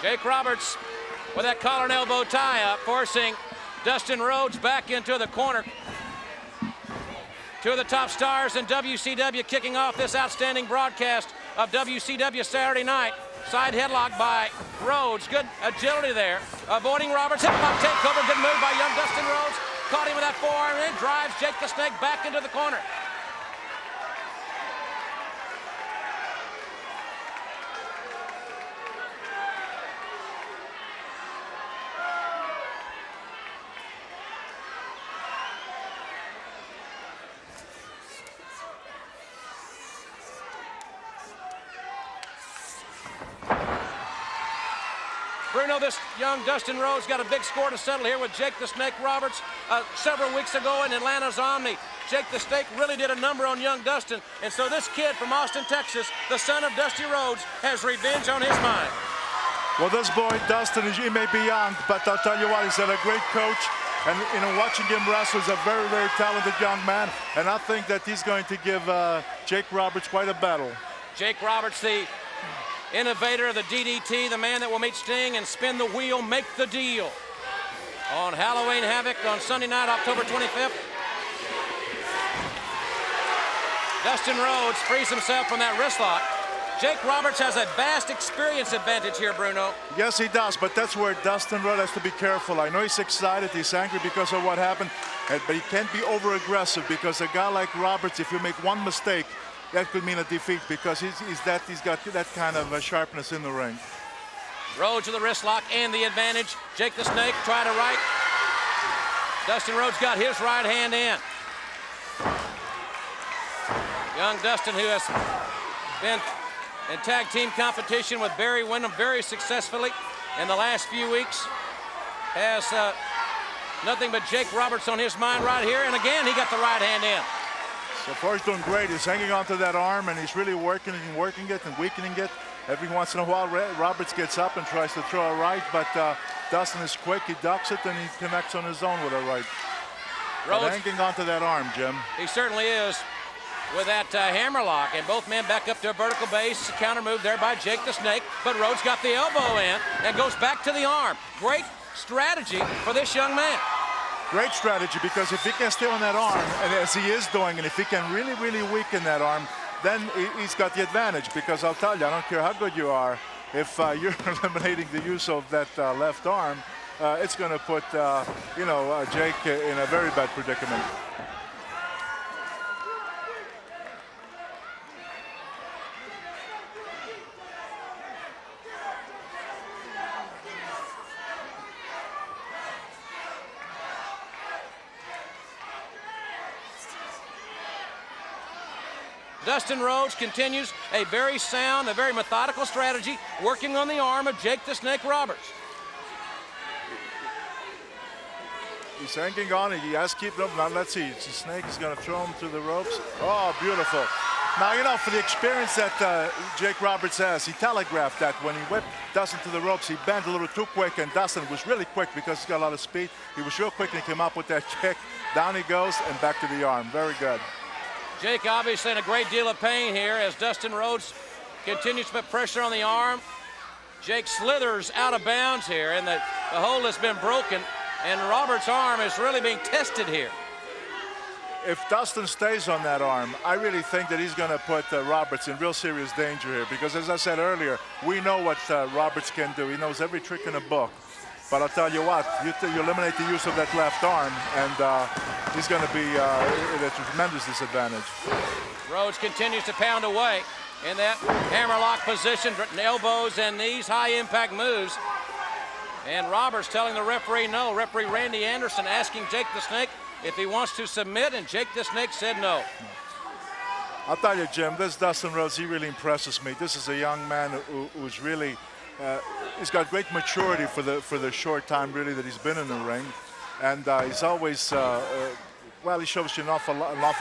Jake Roberts with that collar and elbow tie-up, forcing Dustin Rhodes back into the corner. Two of the top stars in WCW kicking off this outstanding broadcast of WCW Saturday night. Side headlock by Rhodes. Good agility there. Avoiding Roberts. Headlock takeover. Good move by young Dustin Rhodes. Caught him with that forearm and drives Jake the Snake back into the corner. Bruno, this young Dustin Rhodes got a big score to settle here with Jake the Snake Roberts several weeks ago in Atlanta's Omni. Jake the Snake really did a number on young Dustin, and so this kid from Austin, Texas, the son of Dusty Rhodes, has revenge on his mind. Well, this boy, Dustin, he may be young, but I'll tell you what, he's a great coach. And, you know, watching him wrestle, he's a very, very talented young man, and I think that he's going to give Jake Roberts quite a battle. Jake Roberts, the innovator of the DDT, the man that will meet Sting and spin the wheel, make the deal. On Halloween Havoc on Sunday night, October 25th. Dustin Rhodes frees himself from that wrist lock. Jake Roberts has a vast experience advantage here, Bruno. Yes, he does, but that's where Dustin Rhodes has to be careful. I know he's excited, he's angry because of what happened, but he can't be over-aggressive because a guy like Roberts, if you make one mistake, that could mean a defeat because he's got that kind of sharpness in the ring. Rhodes with the wrist lock and the advantage. Jake the Snake try to right. Dustin Rhodes got his right hand in. Young Dustin, who has been in tag team competition with Barry Windham very successfully in the last few weeks, has nothing but Jake Roberts on his mind right here, and again he got the right hand in. So far he's doing great. He's hanging onto that arm and he's really working it and weakening it. Every once in a while Roberts gets up and tries to throw a right, but Dustin is quick, he ducks it and he connects on his own with a right. Rhodes hanging onto that arm, Jim. He certainly is with that hammer lock, and both men back up to a vertical base. Counter move there by Jake the Snake, but Rhodes got the elbow in and goes back to the arm. Great strategy for this young man. Great strategy, because if he can stay on that arm, and as he is doing, and if he can really, really weaken that arm, then he's got the advantage. Because I'll tell you, I don't care how good you are, if you're eliminating the use of that left arm, it's going to put, Jake in a very bad predicament. Dustin Rhodes continues a very sound, a very methodical strategy, working on the arm of Jake the Snake Roberts. He's hanging on, he has to keep it up. Now let's see, the Snake is going to throw him through the ropes. Oh, beautiful. Now, you know, for the experience that Jake Roberts has, he telegraphed that when he whipped Dustin to the ropes, he bent a little too quick, and Dustin was really quick because he's got a lot of speed. He was real quick and he came up with that kick. Down he goes and back to the arm. Very good. Jake obviously in a great deal of pain here as Dustin Rhodes continues to put pressure on the arm. Jake slithers out of bounds here, and the hold has been broken, and Roberts' arm is really being tested here. If Dustin stays on that arm, I really think that he's going to put Roberts in real serious danger here, because as I said earlier, we know what Roberts can do. He knows every trick in the book. But I'll tell you what, you eliminate the use of that left arm, and he's going to be at a tremendous disadvantage. Rhodes continues to pound away in that hammerlock position, elbows and knees, high impact moves. And Roberts telling the referee no. Referee Randy Anderson asking Jake the Snake if he wants to submit, and Jake the Snake said no. I'll tell you, Jim, this Dustin Rhodes, he really impresses me. This is a young man who's really, he's got great maturity for the short time really that he's been in the ring, and he's always, well, he shows you an awful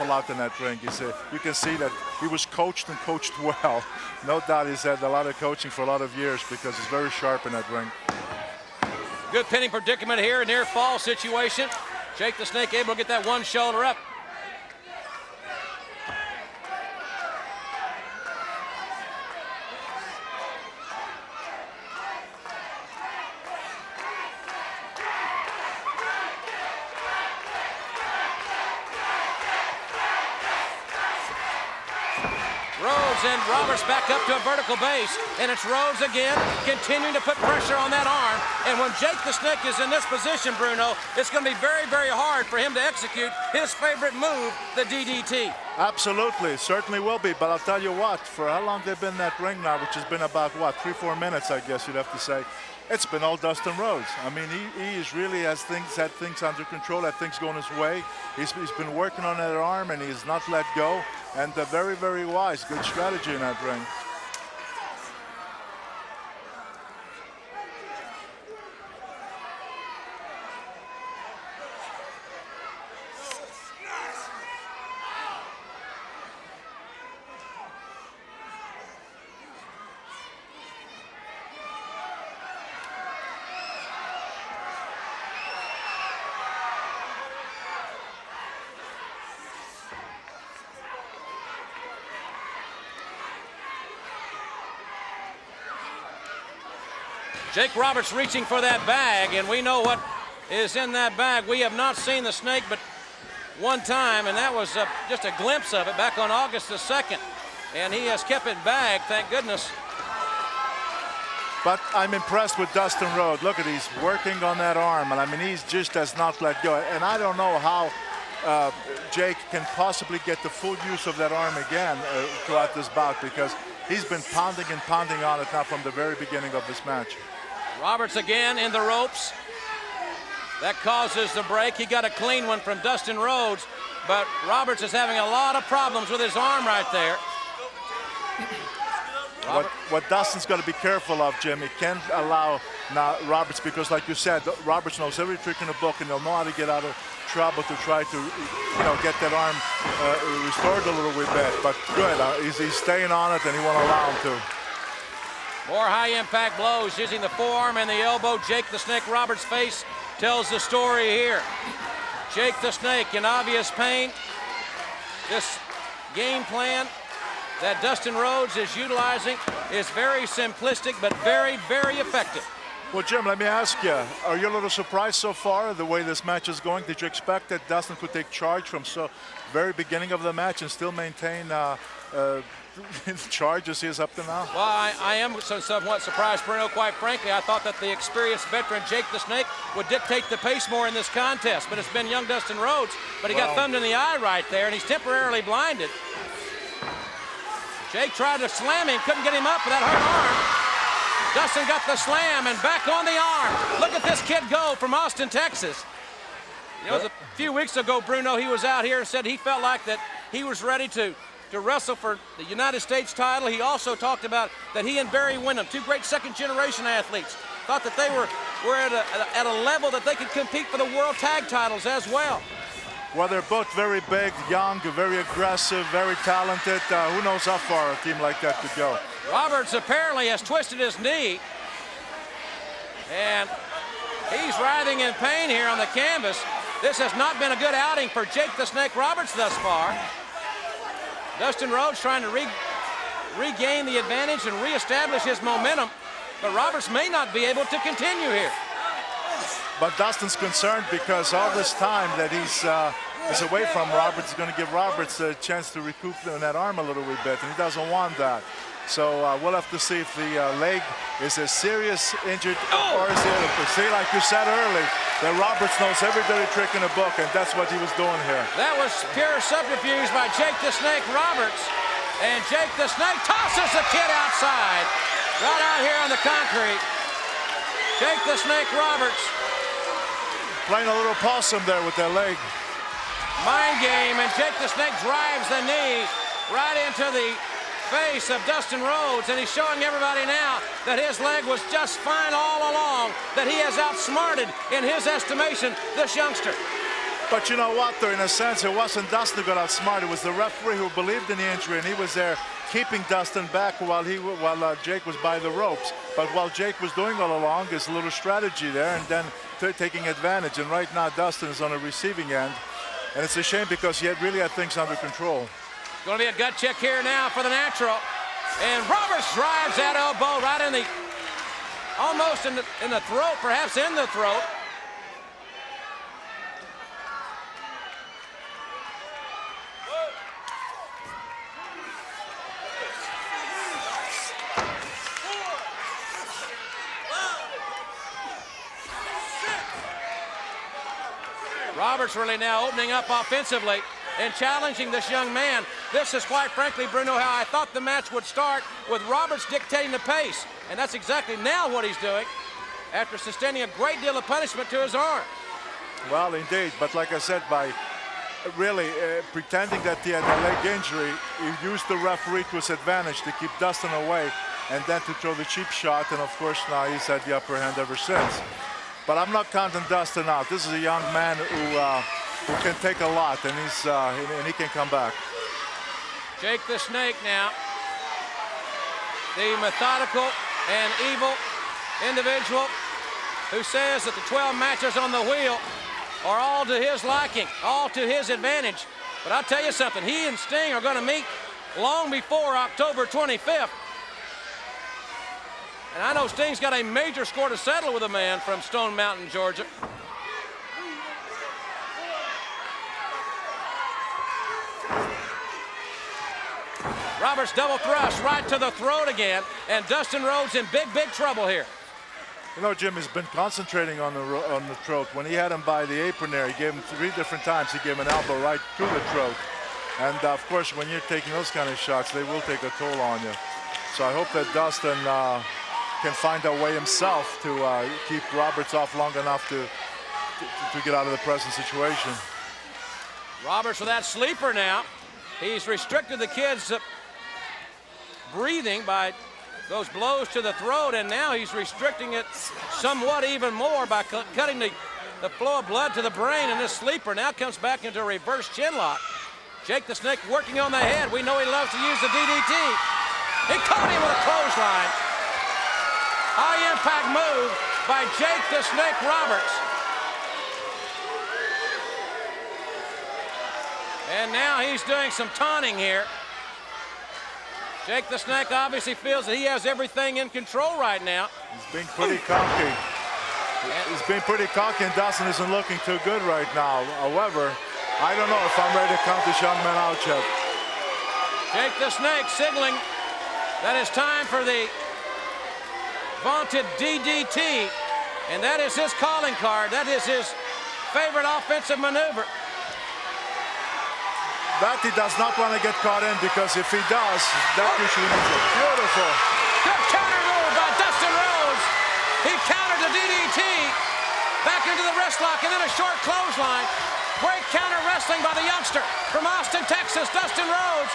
lot in that ring. You can see that he was coached and coached well. No doubt he's had a lot of coaching for a lot of years because he's very sharp in that ring. Good pinning predicament here, near fall situation. Jake the Snake able to get that one shoulder up. and Roberts back up to a vertical base. And it's Rhodes again, continuing to put pressure on that arm. And when Jake the Snake is in this position, Bruno, it's going to be very, very hard for him to execute his favorite move, the DDT. Absolutely, certainly will be. But I'll tell you what, for how long they've been in that ring now, which has been about, what, 3-4 minutes, I guess you'd have to say, it's been all Dustin Rhodes. I mean, he is really had things under control, had things going his way. He's been working on that arm, and he's not let go. And very, very wise. Good strategy in that ring. Jake Roberts reaching for that bag, and we know what is in that bag. We have not seen the Snake but one time, and that was just a glimpse of it back on August the 2nd. And he has kept it bagged, thank goodness. But I'm impressed with Dustin Rhodes. Look at, he's working on that arm, and I mean, he's just has not let go. And I don't know how Jake can possibly get the full use of that arm again throughout this bout, because he's been pounding and pounding on it now from the very beginning of this match. Roberts again in the ropes. That causes the break. He got a clean one from Dustin Rhodes, but Roberts is having a lot of problems with his arm right there. What Dustin's got to be careful of, Jim, he can't allow now Roberts, because like you said, Roberts knows every trick in the book, and he'll know how to get out of trouble to try to, get that arm restored a little bit. But good, he's staying on it, and he won't allow him to. More high-impact blows using the forearm and the elbow. Jake the Snake Roberts' face tells the story here. Jake the Snake in obvious pain. This game plan that Dustin Rhodes is utilizing is very simplistic, but very, very effective. Well, Jim, let me ask you, are you a little surprised so far the way this match is going? Did you expect that Dustin could take charge from very beginning of the match and still maintain charge as he is up to now? Well, I am somewhat surprised, Bruno. Quite frankly, I thought that the experienced veteran Jake the Snake would dictate the pace more in this contest, but it's been young Dustin Rhodes. But he got thumbed in the eye right there, and he's temporarily blinded. Jake tried to slam him, couldn't get him up with that hurt arm. Dustin got the slam and back on the arm. Look at this kid go from Austin, Texas. It was a few weeks ago, Bruno, he was out here and said he felt like that he was ready to wrestle for the United States title. He also talked about that he and Barry Windham, two great second-generation athletes, thought that they were at a level that they could compete for the world tag titles as well. Well, they're both very big, young, very aggressive, very talented. Who knows how far a team like that could go. Roberts apparently has twisted his knee, and he's writhing in pain here on the canvas. This has not been a good outing for Jake the Snake Roberts thus far. Dustin Rhodes trying to regain the advantage and reestablish his momentum, but Roberts may not be able to continue here. But Dustin's concerned because all this time that he's away from Roberts is going to give Roberts a chance to recoup that arm a little bit, and he doesn't want that. So we'll have to see if the leg is a serious injured, or is it, see, like you said earlier, that Roberts knows every dirty trick in the book, and that's what he was doing here. That was pure subterfuge by Jake the Snake Roberts, and Jake the Snake tosses the kid outside, right out here on the concrete. Jake the Snake Roberts playing a little possum there with that leg. Mind game, and Jake the Snake drives the knee right into the face of Dustin Rhodes, and he's showing everybody now that his leg was just fine all along, that he has outsmarted, in his estimation, this youngster. But you know what, though, in a sense, it wasn't Dustin who got outsmarted. It was the referee who believed in the injury, and he was there keeping Dustin back while Jake was by the ropes. But while Jake was doing all along, there's a little strategy there, and then taking advantage. And right now, Dustin is on the receiving end, and it's a shame because he really had things under control. Going to be a gut check here now for the natural. And Roberts drives that elbow right in the, almost in the throat, perhaps in the throat. Roberts really now opening up offensively and challenging this young man. This is quite frankly, Bruno, how I thought the match would start, with Roberts dictating the pace. And that's exactly now what he's doing after sustaining a great deal of punishment to his arm. Well, indeed, but like I said, by really pretending that he had a leg injury, he used the referee to his advantage to keep Dustin away and then to throw the cheap shot, and of course now he's had the upper hand ever since. But I'm not counting Dustin out. This is a young man who can take a lot, and he can come back. Jake the Snake now, the methodical and evil individual who says that the 12 matches on the wheel are all to his liking, all to his advantage. But I'll tell you something, he and Sting are going to meet long before October 25th. And I know Sting's got a major score to settle with a man from Stone Mountain, Georgia. Roberts double thrust right to the throat again, and Dustin Rhodes in big, big trouble here. You know, Jim has been concentrating on the throat. When he had him by the apron there, he gave him 3 different times. He gave him an elbow right to the throat. And of course, when you're taking those kind of shots, they will take a toll on you. So I hope that Dustin can find a way himself to keep Roberts off long enough to get out of the present situation. Roberts with that sleeper now. He's restricted the kid's breathing by those blows to the throat, and now he's restricting it somewhat even more by cutting the flow of blood to the brain, and this sleeper now comes back into a reverse chin lock. Jake the Snake working on the head. We know he loves to use the DDT. He caught him with a clothesline. High impact move by Jake the Snake Roberts. And now he's doing some taunting here. Jake the Snake obviously feels that he has everything in control right now. He's being pretty cocky. He's being pretty cocky, and Dustin isn't looking too good right now. However, I don't know if I'm ready to count this young man out yet. Jake the Snake signaling that it's time for the vaunted DDT, and that is his calling card. That is his favorite offensive maneuver. That he does not want to get caught in, because if he does, that usually means it. Beautiful. Good counter move by Dustin Rhodes. He countered the DDT back into the wrist lock, and then a short clothesline. Great counter wrestling by the youngster from Austin, Texas, Dustin Rhodes.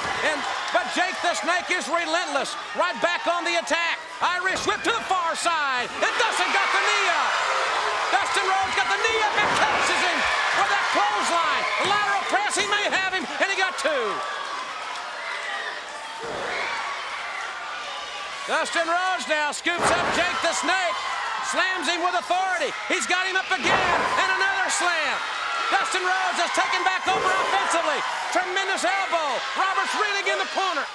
But Jake the Snake is relentless. Right back on the attack. Irish whip to the far side, and Dustin got the knee up. Dustin Rhodes got the knee up and catches him with that clothesline. Lateral press, he may have him, and he got 2. Dustin Rhodes now scoops up Jake the Snake, slams him with authority. He's got him up again, and another slam. Dustin Rhodes is taken back over offensively. Tremendous elbow. Roberts reeling in the corner.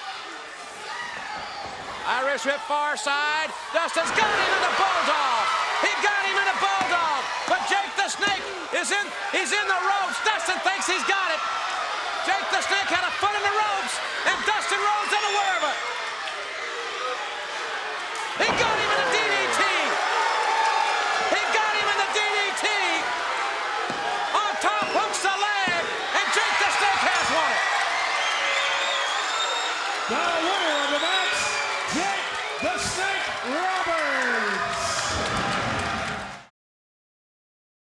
Irish whip far side. Dustin's got him in the bulldog. He got him in a bulldog. But Jake the Snake he's in the ropes. Dustin thinks he's got it. Jake the Snake had a foot in the ropes, and Dustin Rhodes unaware of it. He got him in a DDT. He got him in the DDT. On top hooks the leg, and Jake the Snake has won it. The winner